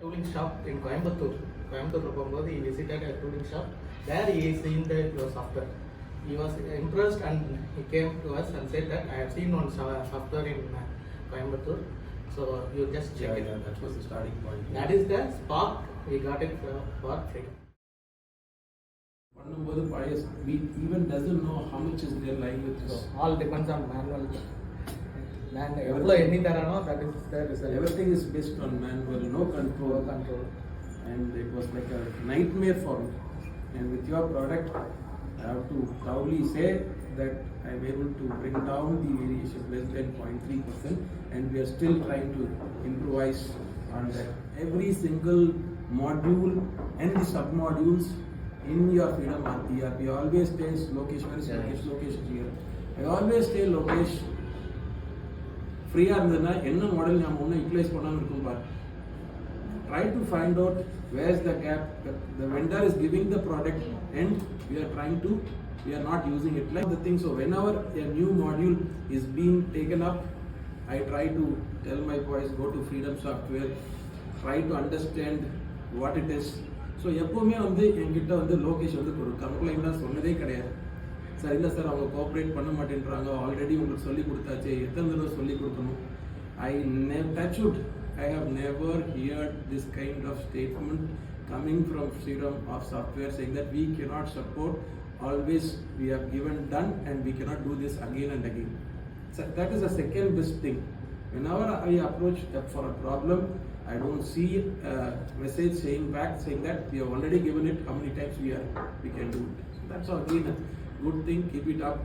tooling shop in Coimbatore. He visited a tooling shop. There he is seeing your software. He was impressed and he came to us and said that I have seen one software in Coimbatore. So you just check it. Yeah, that was the starting point. That is the spark. We got it for free. We even doesn't know how much is there lying with this. So all depends on manual. That is the result. Everything is based on manual, no control. And it was like a nightmare for me. And with your product, I have to proudly say that I am able to bring down the variation less than 0.3%, and we are still trying to improvise on that. Every single module and the sub-modules in your Freedom ERP always stays Lokesh, where is Lokesh here? I always say Lokesh, free இருந்ததுனா என்ன model நாம ஒண்ணு utilise பண்ணாம இருக்கும் பாரு. Try to find out where is the gap. The vendor is giving the product and we are not using it. Like the thing, so whenever a new module is being taken up, I try to tell my boys, go to Freedom Software, try to understand what it is. So எப்பவுமே என்கிட்ட லோகேஷ் ஒரு complaint சொன்னதே கிடையாது. Sir இல்லை sir அவங்க cooperate பண்ண மாட்டேன்றாங்க, already உங்களுக்கு சொல்லி கொடுத்தாச்சு, எத்தனை தடவை சொல்லி கொடுக்கணும். I have never heard this kind of statement coming from Freedom of Software saying that we cannot support, always we have given done and we cannot do this again and again. So that is the second best thing. Whenever I approach for a problem, I don't see a message saying that we have already given it, how many times we can do it. So that's again a good thing, keep it up.